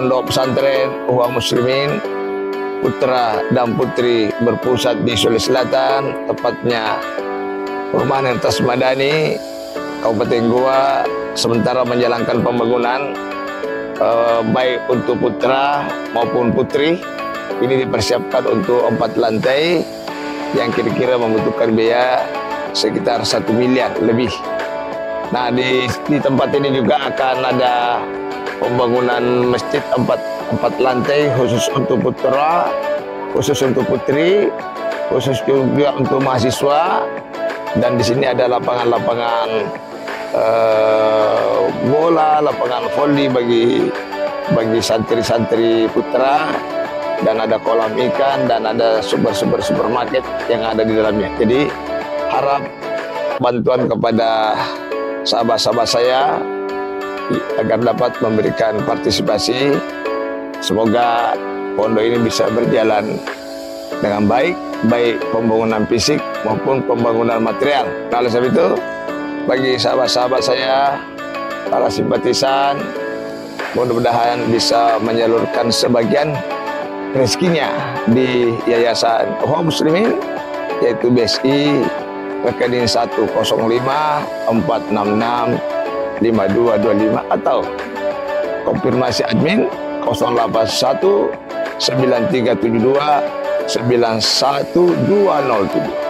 Pondok Pesantren Ukhwah Muslimin putra dan putri berpusat di Sulawesi Selatan, tepatnya Perumahan Hertas Madani, Kabupaten Goa, sementara menjalankan pembangunan baik untuk putra maupun putri. Ini dipersiapkan untuk 4 lantai yang kira-kira membutuhkan biaya sekitar 1 miliar lebih. Nah, di tempat ini juga akan ada pembangunan masjid 4 lantai khusus untuk putra, khusus untuk putri, khusus juga untuk mahasiswa. Dan di sini ada lapangan-lapangan bola, lapangan voli bagi santri-santri putra, dan ada kolam ikan, dan ada supermarket yang ada di dalamnya. Jadi harap bantuan kepada sahabat-sahabat saya agar dapat memberikan partisipasi. Semoga pondok ini bisa berjalan dengan baik pembangunan fisik maupun pembangunan material. Nah, oleh sebab itu, bagi sahabat-sahabat saya, para simpatisan, mudah-mudahan bisa menyalurkan sebagian rezekinya di Yayasan Ukhwah Muslimin, yaitu BSI rekening 105-466-5225 atau konfirmasi admin 081 9372 91207.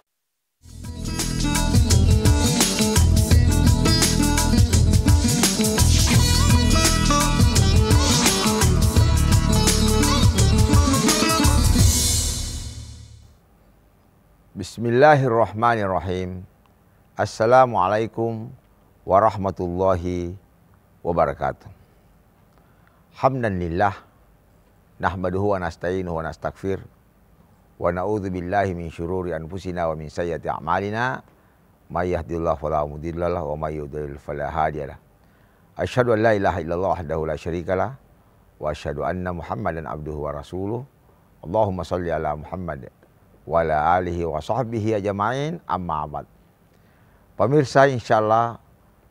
Bismillahirrahmanirrahim. Assalamualaikum warahmatullahi wabarakatuh. Hamdan lillah, nahmaduhu wa nasta'inuhu wa nastaghfir, wa na'udzu billahi min syururi anfusina wa min sayyiati a'malina, may yahdihillahu fala mudhillalah wa may yudlil fala hadiyalah. Asyhadu an la ilaha illallah wahdahu la syarikalah wa asyhadu anna Muhammadan abduhu wa rasuluh. Allahumma shalli ala Muhammad wa ala alihi wa sahbihi ajma'in, amma ba'd. Pemirsa, insyaallah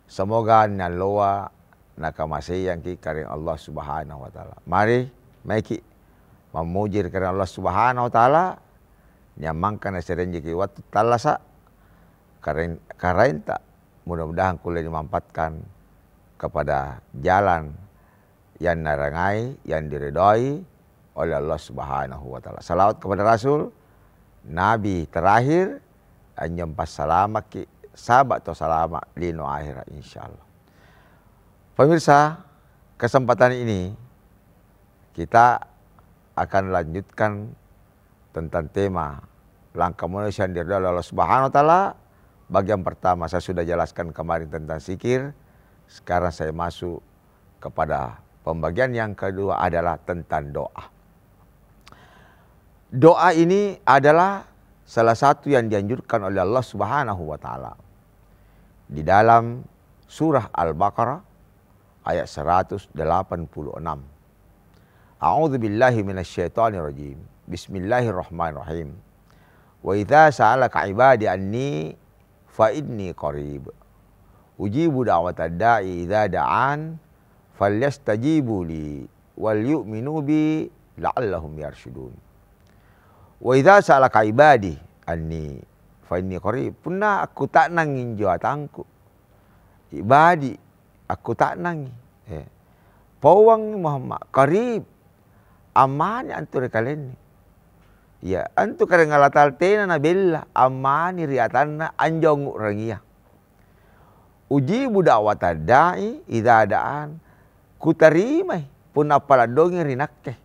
semoga naloa nakamasih yang ki karing Allah Subhanahu wa taala. Mari maiki memuji karing Allah Subhanahu wa taala, nyamangkan serenjiki waktu talasa karenta, mudah-mudahan kuliah dimampatkan kepada jalan yang narangai, yang diridhoi oleh Allah Subhanahu wa taala. Salawat kepada Rasul Nabi terakhir, anyam salama ki sahabat atau salama lino akhirat insyaallah. Pemirsa, kesempatan ini kita akan lanjutkan tentang tema langkah manusia yang diridhoi oleh Allah Subhanahu wa taala. Bagian pertama saya sudah jelaskan kemarin tentang zikir. Sekarang saya masuk kepada pembagian yang kedua adalah tentang doa. Doa ini adalah salah satu yang dianjurkan oleh Allah Subhanahu wa taala. Di dalam surah Al-Baqarah ayat 186. A'udzu billahi minasyaitonir rajim. Bismillahirrahmanirrahim. Wa idza sa'alaka 'ibadi anni fa inni qarib. Ujibu da'watad da'i idza da'an falyastajibu li wal yu'minu bi la'allahum yarshudun. Wa idza sa'alaka 'ibadi anni fa inni qarib. Punna aku tak nangin jawatanku. Ibadi aku tak nangi. Pawang Muhammad qarib. Amani antu kalian. Ya, antu kareng ngalatal tena nabilla amani riatanna anjong rangia. Ujibu da'wata da'i idza da'an. Kutarimai pun apala dongi rinakke.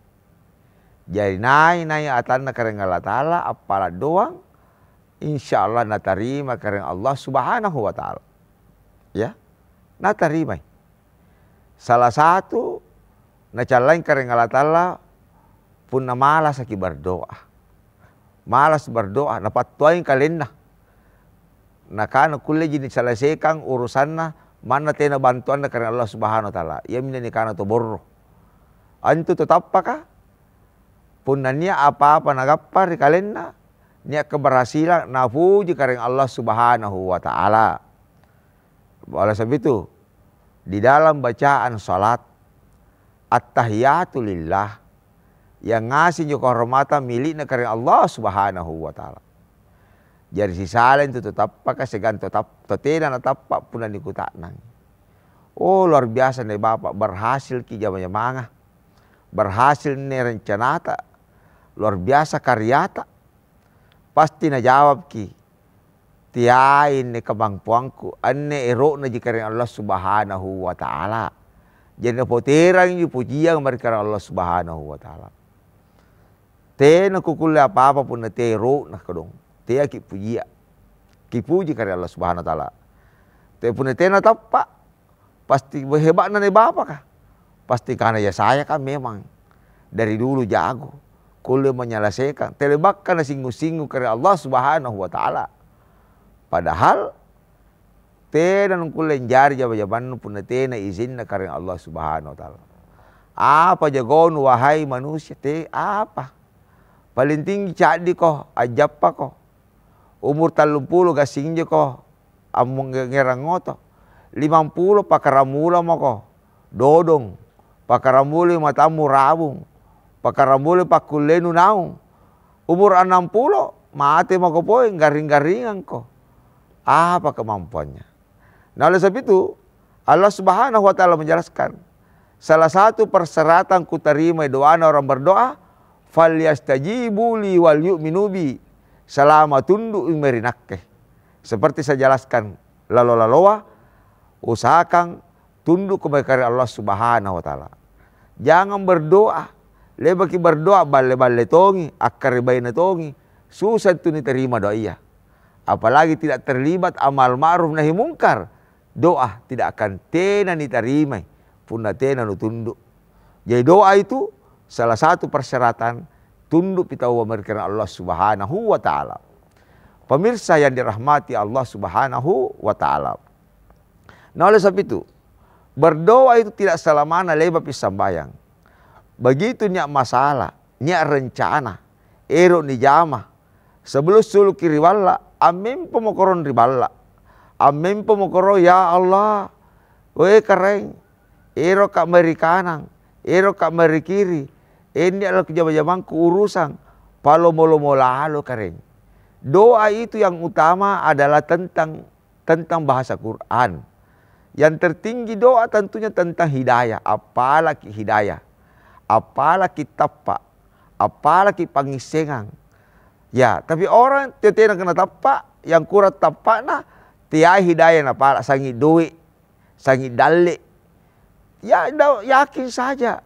Jadi nai atanna kareng ngalatala apala doang, insyaallah natarima kareng Allah Subhanahu wa taala. Ya, natarima. Salah satu nacalain kareng ngalatala pun malas aki berdoa. Malas berdoa, dapat tuain kalenda. Nakana kulle jini selesaikan urusanna, mana tena bantuan karena Allah Subhanahu wa taala. Ya mina ni kana to borro. Antu tetap pakah? Punanya apa-apa nagappar di kalenda, nia keberhasilan nafuji karena Allah Subhanahu wa taala. Oleh sebab itu, di dalam bacaan salat At-tahiyatu lillah. Yang ngasih nyo kehormatan miliknya karena Allah subhanahu wa ta'ala. Jadi si salin itu tetap pakai segan tetap totena tetap puna nikutaknang. Oh luar biasa nih Bapak, berhasil ki jamanya manga. Berhasil nih rencanata. Luar biasa karyata. Pasti na jawab ki. Tiain nih kemampuanku. Anne erok na jika Allah subhanahu wa ta'ala. Jadi na poterang yung pujian mereka Allah subhanahu wa ta'ala. Tena kukul apa-apa pun na te erok na kadong. Te ki puji. Ki puji karena Allah subhanahu wa ta'ala. Te pun tena tapak. Pasti hebat na nih Bapak kah? Pasti karena ya saya kan memang. Dari dulu jago. Kuliah menyelesaikan. Telebakkan na singgu-singgu karena Allah subhanahu wa ta'ala. Padahal tena nung kuliah jari jawaban pun tena izin na karena Allah subhanahu wa ta'ala. Apa jagon wahai manusia te apa? Paling tinggi cadi ko, ajap pa ko. Umur 30 gasing ko, among ngerangoto. 50 pakaramula mo ko, dodong. Pakaramuli matamu rabung. Pakaramuli pakulenu naung. Umur 60, mati mo ko po, garing-garingan ko. Apa kemampuannya? Nah oleh sebab itu, Allah subhanahu wa ta'ala menjelaskan. Salah satu persyaratan ku terima doa orang berdoa, falyastajibu li wal yu'minu bi, selama tunduk merinakke. Seperti saya jelaskan lalu-laluwa, usahakan tunduk kepada Allah subhanahu wa ta'ala. Jangan berdoa, lebaki berdoa balle-balle tongi, akar baina tongi, susah itu diterima doa iya. Apalagi tidak terlibat amal ma'ruf nahi mungkar, doa tidak akan tena diterima, puna tena tunduk. Jadi doa itu salah satu persyaratan tunduk kita memberikan Allah subhanahu wa ta'ala. Pemirsa yang dirahmati Allah subhanahu wa ta'ala. Nah oleh sebab itu, berdoa itu tidak selamanya leba pisambayang. Begitu nyak masalah, nyak rencana, erok ni jama. Sebelum sulu kiri wala, amin pemokoron ribala. Amin pemokoro ya Allah, we kareng, erok kak meri kanan, erok kak meri kiri. Ini adalah kejaman-jamanku urusan palo-molo lalu kareng. Doa itu yang utama adalah tentang bahasa Quran. Yang tertinggi doa tentunya tentang hidayah. Apalagi hidayah. Apalagi tapak. Apalagi pangisengan. Ya, tapi orang tidak kena tapak. Yang kurat tapak na. Tiai hidayah na pala. Sangi duit. Sangi dalik. Ya, yakin saja.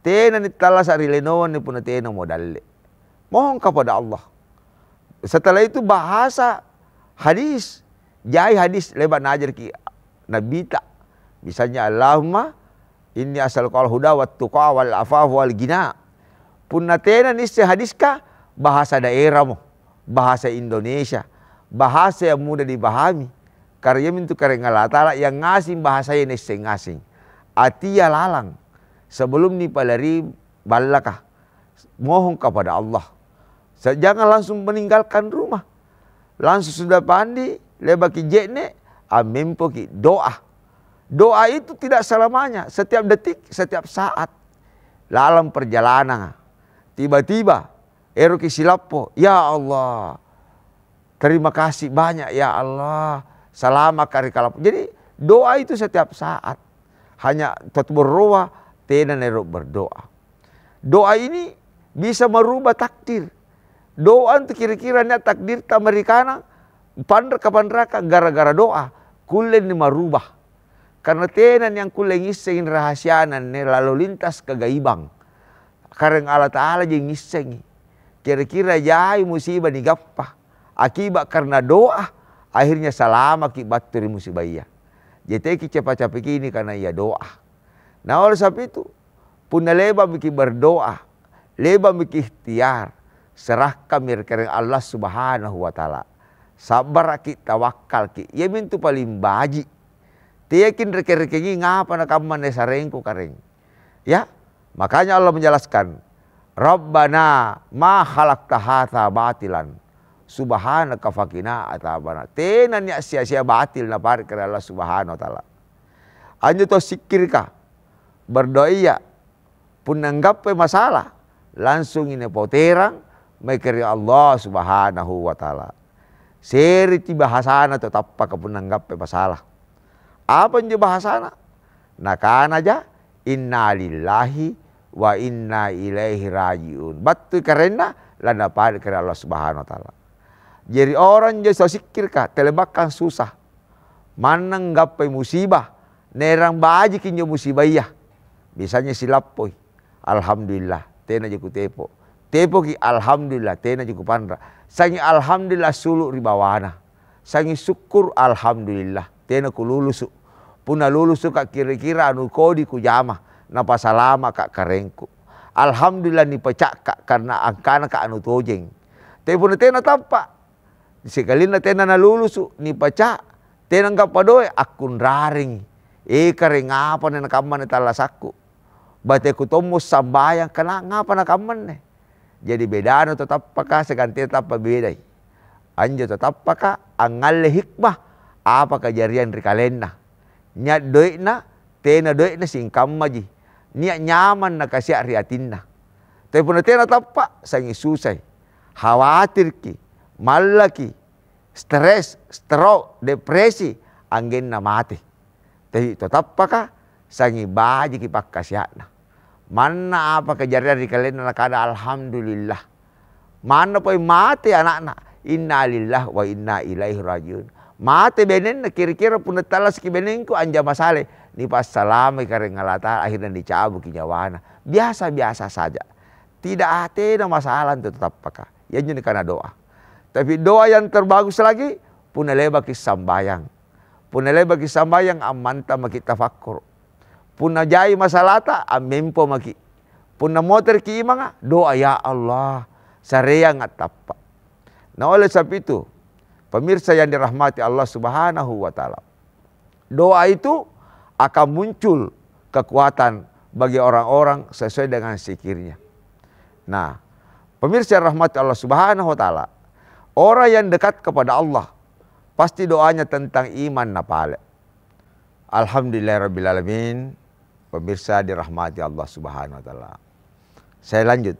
Tena ni talas ari lenoan ni pun tena modal. Mohon kepada Allah. Setelah itu bahasa hadis. Jai hadis lebat najar ki nabita. Misalnya Allahumma inni as'aluka al-huda wat tuqa wal afaf wal ghina. Punna tena ni hadis ka bahasa daerahmu, bahasa Indonesia, bahasa yang mudah dipahami. Karya mintu karena Allah Ta'ala yang ngasih bahasa yang ngasing. Atia lalang. Sebelum ni palari balakah, mohon kepada Allah. Jangan langsung meninggalkan rumah. Langsung sudah pandi, lebaki jekne, amin poki doa. Doa itu tidak selamanya, setiap detik, setiap saat. Dalam perjalanan, tiba-tiba, eroki silapo, ya Allah, terima kasih banyak ya Allah, selamat kari kalap. Jadi doa itu setiap saat. Hanya tetap berdoa, tena nero berdoa. Doa ini bisa merubah takdir. Doa itu kira-kira takdir tamerikana pandra kapandraka gara-gara doa. Kulen ni merubah. Karena tenan yang kulen ngisengin rahasianan ni lalu lintas kegaibang. Karena Allah Ta'ala yang ngiseng. Kira-kira jai musibah ni gappah. Akibat karena doa akhirnya salama akibat dari musibah iya. Jadi cepat-cepat ini karena ia doa. Nah oleh sebab itu, pun leba miki berdoa, leba miki ikhtiar, serahkan mirkering Allah subhanahu wa ta'ala. Sabar ki tawakal ki, ya mintu paling baji. Tiyakin reke-rekengi ngapa na kaman sarengku kareng. Ya, makanya Allah menjelaskan, Rabbana ma khalaqta hadza batilan. Subhanaka fakina atabana. Tenan ya sia-sia batil na parikir Allah subhanahu wa ta'ala. Anjo to sikir ka. Berdoa pun nanggapai masalah, langsung ini poterang mekeri Allah Subhanahu wa taala. Seriti bahasana tetap pakai pun nanggapai masalah. Apa yang bahasana? Nakana aja inna lillahi wa inna ilaihi rajiun. Batu karena landa pada kira Allah Subhanahu wa taala. Jadi orang jadi sikir ka telebakan susah. Manang gapai musibah, nerang baji kinyo musibah iya. Biasanya silapoi. Alhamdulillah, tena jiku tepo. Tepo ki alhamdulillah, tena jiku pandra. Sangi alhamdulillah sulu ribawana. Sangi syukur alhamdulillah, tena ku lulus. Puna lulus ka kira-kira anu kodi ku jama. Napa salama kak karengku. Alhamdulillah ni pecak kak karena angkana kak anu tojeng. Tepo na tena tampak. Sekali na tena na lulus ni pecak. Tena nggak padoy akun raring. Kareng apa na nakaman ni talasaku. Bate ku tomus sambayang kena ngapa nakaman ne. Jadi beda na tetap paka seganti tetap bedai. Anjo tetap paka angal hikmah apa kejarian rikalena. Nya doy na tena doy na singkam maji. Nya nyaman na kasih riatinna. Tapi pun tena tappa sangi susai. Khawatir ki, malaki, stres, stroke, depresi, angin na mati. Tapi tetap paka sangi baji ki pakkasiana. Mana apa kejadian di kalian nak ada alhamdulillah. Mana pun mati anak-anak. Inna lillah wa inna ilaihi rajiun. Mati benen kira-kira pun talas ki benenku anja masale. Ni pas salame kareng ngalata akhirnya dicabut ki nyawana. Biasa-biasa saja. Tidak ada masalah itu tetap pakai. Ya jadi karena doa. Tapi doa yang terbagus lagi pun leba ki sambayang. Pun leba ki sambayang amanta maki tafakkur. Puna jai masalata amempo maki. Puna motor ki imanga doa ya Allah sareya ngatapa. Nah oleh sebab itu pemirsa yang dirahmati Allah Subhanahu wa taala. Doa itu akan muncul kekuatan bagi orang-orang sesuai dengan zikirnya. Nah, pemirsa yang dirahmati Allah Subhanahu wa taala, orang yang dekat kepada Allah pasti doanya tentang iman napale. Alhamdulillahirabbil alamin. Pemirsa dirahmati Allah Subhanahu wa taala. Saya lanjut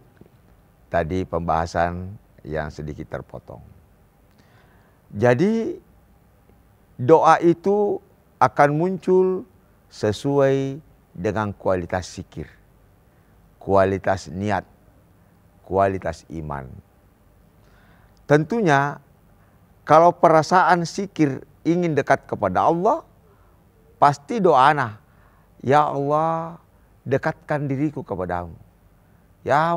tadi pembahasan yang sedikit terpotong. Jadi doa itu akan muncul sesuai dengan kualitas zikir, kualitas niat, kualitas iman. Tentunya kalau perasaan zikir ingin dekat kepada Allah, pasti doana, ya Allah dekatkan diriku kepadamu. Ya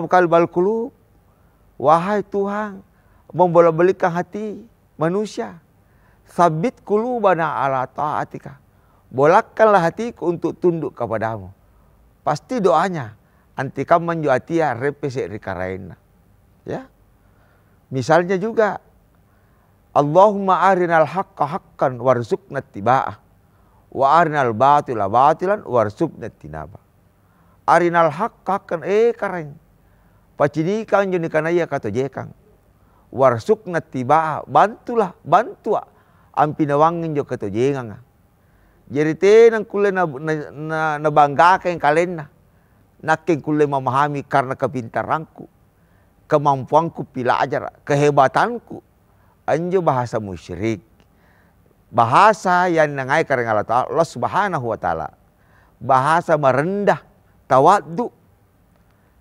muqallibal qulub, wahai Tuhan membolak-balikkan hati manusia. Sabit qulubana ala ta'atika. Bolakkanlah hatiku untuk tunduk kepadamu. Pasti doanya anti kaman jo atia repese rikaraina. Ya. Misalnya juga Allahumma arinal haqqa haqqan warzuqna ittiba'ah wa arinal batila batilan warzuqna tinaba. Arinal haqqa haqqan kareng. Pacinikan jo nikanaya kato jekang. Warzuqna ittiba'ah, bantulah, bantua ampinawangin jo kato jengang. Jadi tenang kule na banggakan kalian naking kule memahami karena kepintaranku, kemampuanku belajar, kehebatanku. Anjo bahasa musyrik. Bahasa yang nangai karena Allah Subhanahu wa taala. Bahasa merendah, tawaddu.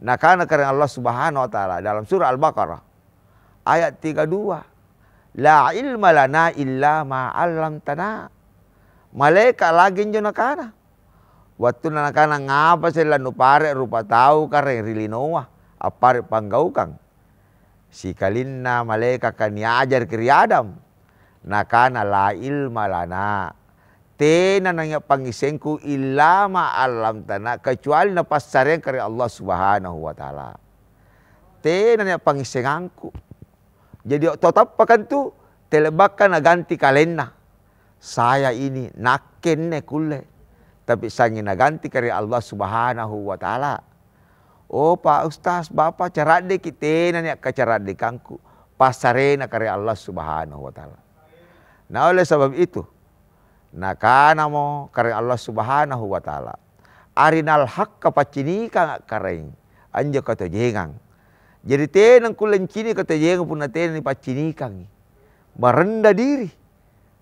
Nah karena Allah Subhanahu wa taala dalam surah Al-Baqarah ayat 32. La ilma lana illa ma 'allamtana. Malaikat lagi njo nakana. Waktu nakana ngapa sila nupare rupa tahu kareng rilinoa apare panggaukang. Si kalinna malaikat kan ajar kiri Adam. Nakana la ilma lana. Tena nanya pangisengku illa ma alam tanah kecuali na pasaren kari Allah Subhanahu wa taala. Tena nanya pangisengangku. Jadi tetap pakan tu telebakan naganti kalena. Saya ini nakenne kulle. Tapi saya naganti kari Allah Subhanahu wa taala. Oh Pak Ustaz, Bapak carade kita nanya kecaradikanku. Pasarena kari Allah Subhanahu wa taala. Nah oleh sebab itu, nakana mo kari Allah Subhanahu wa taala. arinal haqqa pacinika kareng anja kata jengang. Jadi tenang kulen cini kata jengang pun tenang pacinikang. Merendah diri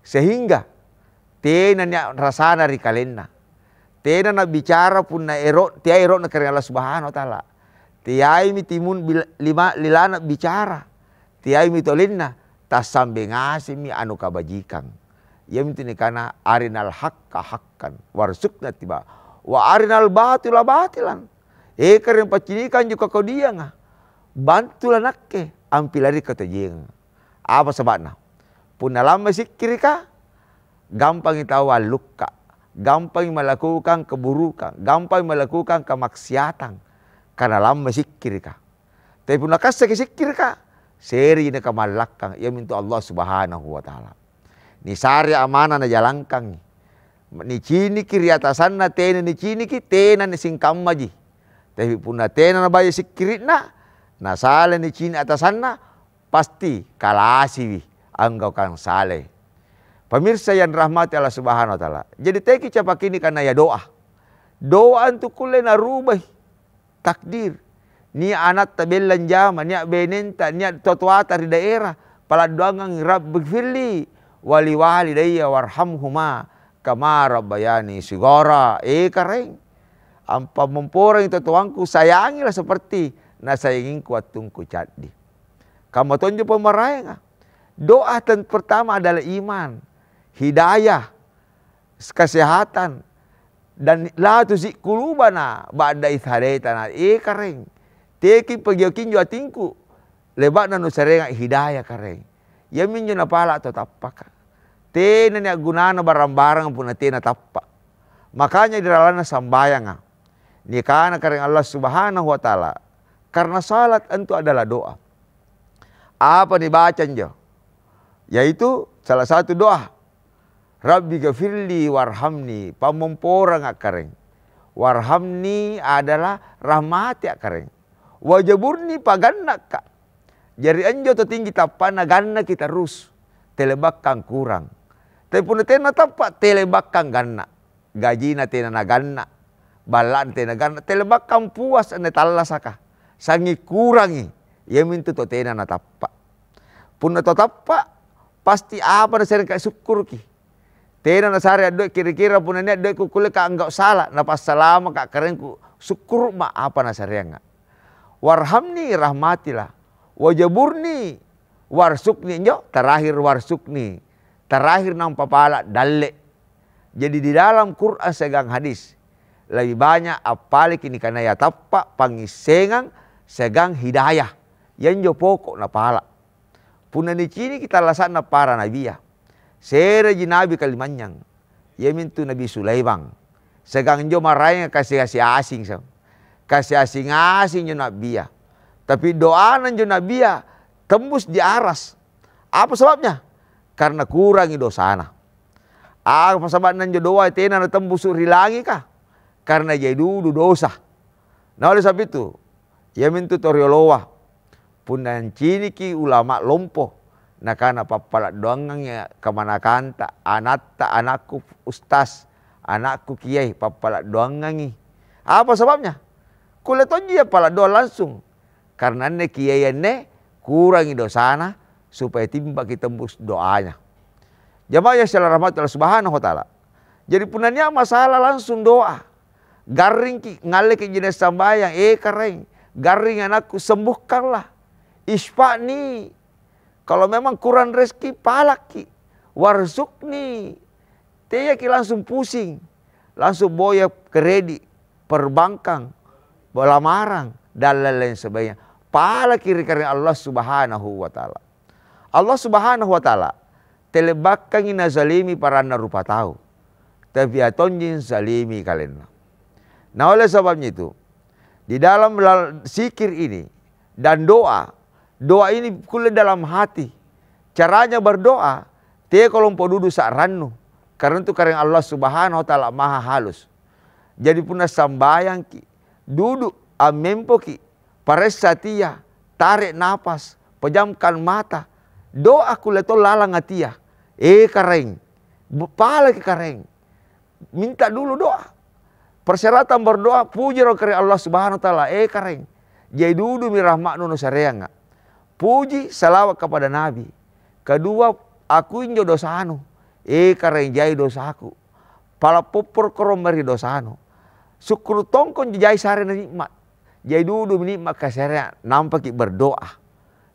sehingga tenan ya rasana ri kalenna. Tenan na bicara pun na erok tiai erok na kareng Allah Subhanahu wa taala. Tiai mi timun lilana bicara. Tiai mi tolinna tasambe ngasi mi anu kabajikang. Ya mintini kana arinal haqqa haqqan warsukna tiba wa arinal batila batilan. Kareng pacinikan juga kau dia nga. Bantulah nakke ampilari kata jeng. Apa sebabnya? Puna lama sikir ka, gampang itawa luka, gampang melakukan keburukan, gampang melakukan kemaksiatan karena lama sikir ka. Tapi puna kasih sikir ka, seri ini kamalakang ia minta Allah Subhanahu wa taala. Ni sari amanah na jalangkang ni cini kiri atasan na tena ni cini ki tena ni singkam maji. Tapi puna tena na bayi sikirit na sale ni cini atasan na pasti kalasiwi anggau kang sale. Pemirsa yang rahmati Allah Subhanahu wa taala. Jadi teki capak ini karena ya doa. Doa untuk kule na rubah takdir. Ni anak tabelan jama, ni benenta, ni totuata di daerah. Pala doangang Rabbi firli wali walidayya warhamhuma kama rabbayani sigara. Kareng. Ampa memporang itu tuangku sayangilah seperti nasayanginku watungku cadi. Kamu tonjo pemerayang. Doa pertama adalah iman, hidayah, kesehatan, dan la tuzik kulubana ba'da idh hadaitana. Kareng. Teki pagyokin jo atingku lebat na nusarenga hidayah kareng. Yamin jo na pala to tapaka. Tena ni gunana barang-barang pun tena tappa. Makanya diralana sambayang. Ni kana kareng Allah Subhanahu wa taala. Karena salat itu adalah doa. Apa dibaca jo? Yaitu salah satu doa. Rabbi ghafirli warhamni, pamomporang akareng. Warhamni adalah rahmati akareng. Wajaburni paganna ka. Jari anjo tertinggi tapana ganna kita rus. Telebakang kurang. Tapi pun tena tapak telebakang ganna. Gajina tena na ganna. Balan tena ganna. Telebakang puas ane talasaka. Sangi kurangi. Ya mintu to tena na tapak. Pun to tapak. Pasti apa na sering kaya syukur ki. Tena na sari adoi kira-kira pun na adoi kukule ka enggak salah. Na pas salama ka karen ku syukur ma apa na sarianga. Warhamni rahmatilah. Wajaburni warsukni nyo. Terakhir warsukni. Terakhir nang papala dalle. Jadi di dalam Quran segang hadis. Lebih banyak apalik ini karena ya tapak pangisengang segang hidayah. Yang jo pokok na pala. Puna ni cini kita lasan na para nabiya. Sere ji nabi kalimanyang. Yamin tu Nabi Sulaiman. Segang jo marayang kasih asing. Kasih asing-asing jo nabiya. Tapi doanan jo nabiya tembus di aras. Apa sebabnya? Karena kurangi dosana. Apa sebabnya jo doa tena na tembus rilangi kah? Karena jadi dulu dosa. Nah oleh sebab itu. Yamin tu toriolowa. Punan cini ki ulama lompo. Nakana papala doangnya kemana kanta. Anakku ustaz. Anakku kiai papala doangangi. Apa sebabnya? Kuleton dia pala doa langsung. Karena ne kiai ne kurangi dosana. Supaya timba kita tembus doanya. Jamaah yang salah rahmat Allah Subhanahu wa taala. Jadi punanya masalah langsung doa. Garing ki ngale ki jenis sambayang. Kareng. Garing anakku sembuhkanlah. Isfa'ni. Kalau memang kurang rezeki palaki. Warzukni. Dia ki langsung pusing. Langsung boya kredit. Perbankan. Lamaran. Dan lain-lain sebagainya. Pala kiri karena Allah Subhanahu wa taala. Allah Subhanahu wa taala. Telebakang ina zalimi para narupa tahu. Tapi atonjin zalimi kalian. Nah oleh sebabnya itu. Di dalam zikir ini. Dan doa. Doa ini kulit dalam hati. Caranya berdoa. Dia kalau mau duduk sak rannu. Karena itu karena Allah Subhanahu wa taala maha halus. Jadi punah sambayang ki. Duduk amempo ki. Pares satia. Tarik napas. Pejamkan mata. Doa kulit itu lalang atia. Kareng. Pala ki kareng. Minta dulu doa. Persyaratan berdoa puji kare Allah Subhanahu wa taala kareng. Jadi dudu mi rahmat nu sareanga. Puji salawat kepada Nabi. Kedua, akuin jo dosanu. Kareng jai dosaku. Pala popor korom meri dosanu. Syukur tongkon jai sare nikmat. Jadi dudu nikmat kasarea nampak berdoa.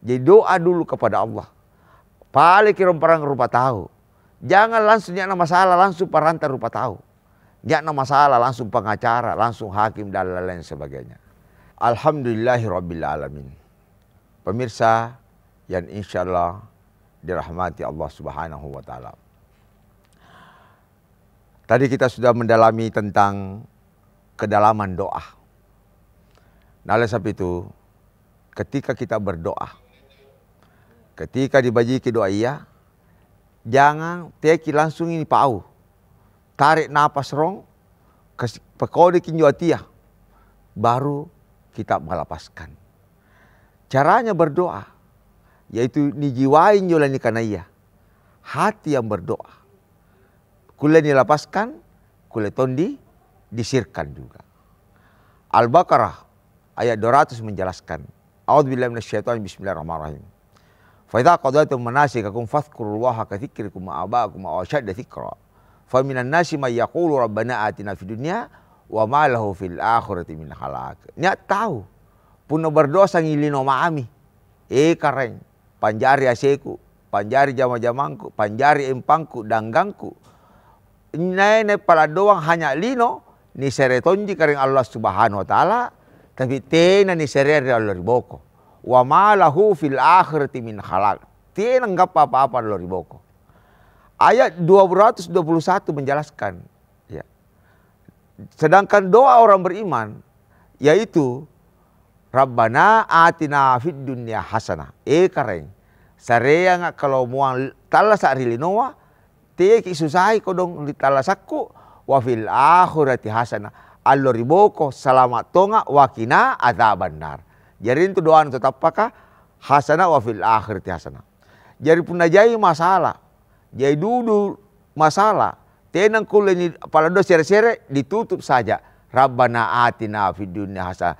Jadi doa dulu kepada Allah. Paling kirim perang rupa tahu. Jangan langsung nyana masalah langsung parantar rupa tahu. Nyana masalah langsung pengacara, langsung hakim dan lain sebagainya. Alhamdulillahirabbil alamin. Pemirsa yang insyaallah dirahmati Allah Subhanahu wa taala. Tadi kita sudah mendalami tentang kedalaman doa. Nah, oleh sebab itu ketika kita berdoa, ketika dibagi doa iya, jangan teki langsung ini pau. Tarik napas rong, pekode kinjo atia, baru kita melepaskan. Caranya berdoa, yaitu nijiwain jolani karena iya. Hati yang berdoa. Kule dilepaskan, kule tondi disirkan juga. Al-Baqarah ayat 200 menjelaskan. A'udzubillahi minasyaitonir rajim. Bismillahirrahmanirrahim. Fa idza qadaytum manasikakum fadhkurullaha ka dzikrikum aba'akum aw ashadda dzikra. Fa minan nasi may yaqulu rabbana atina fid dunya wa ma lahu fil akhirati min khalaq. Nya tahu puno berdosa ngilino maami. Kareng panjari aseku, panjari jama-jamangku, panjari empangku, danggangku. Nene pala doang hanya lino ni seretonji kareng Allah Subhanahu wa taala, tapi tena ni serere Allah riboko. Wa ma lahu fil akhirati min khalaq. Tena enggak apa-apa Allah riboko. Ayat 221 menjelaskan, ya. Sedangkan doa orang beriman yaitu Rabbana atina fid dunya hasanah. Kareng sarea nga kalau muang tala sa rilinoa te ki susai kodong di tala sakku wa fil akhirati hasanah. Allah riboko selamat tonga wakina adzabannar. Jadi itu doa tetap apakah hasanah wa fil akhirati hasanah. Jadi pun najai masalah. Jadi dulu masalah. Tenang kuleni pala do sere-sere ditutup saja. Rabbana atina fid dunya hasanah.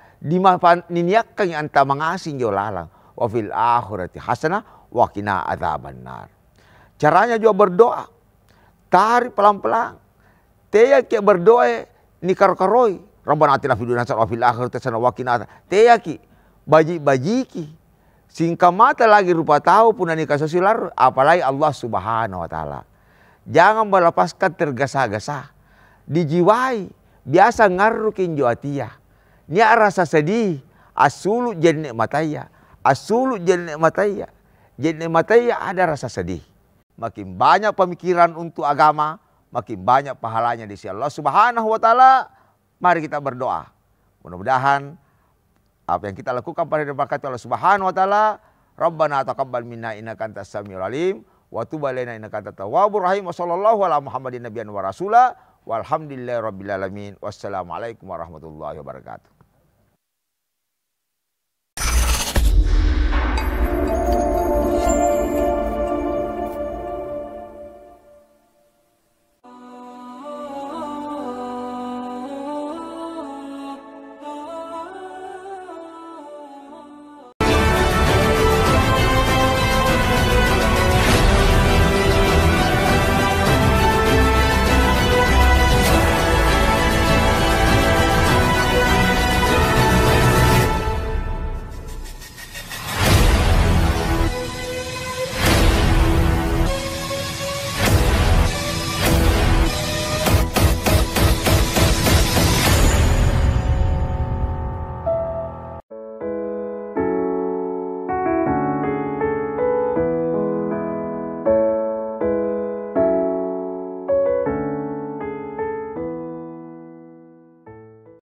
Niniakkan yang anta mengasih jo lalang. Wa fil akhirati hasanah wa qina adzabannar. Caranya juga berdoa. Tarik pelan-pelan. Teya ki berdoa ni karo-karoi. Rabbana atina fid dunya hasanah wa fil akhirati hasanah wa qina adzabannar. Teya ki bajiki. Singka mata lagi rupa tahu pun nikah sosial, apalagi Allah Subhanahu wa taala. Jangan melepaskan tergesa-gesa. Dijiwai, biasa ngaruh kinjo atia. Nia rasa sedih, asulu jadi mataya. Asulu jadi mataya. Jadi mataya ada rasa sedih. Makin banyak pemikiran untuk agama, makin banyak pahalanya di sisi Allah Subhanahu wa taala. Mari kita berdoa. Mudah-mudahan apa yang kita lakukan pada berkat Allah Subhanahu wa taala. Rabbana taqabbal minna innaka antas samiul alim wa tub alaina innaka antat tawwabur rahim. Wa sallallahu ala Muhammadin nabiyyan wa rasula walhamdulillahi rabbil alamin. Wassalamualaikum warahmatullahi wabarakatuh.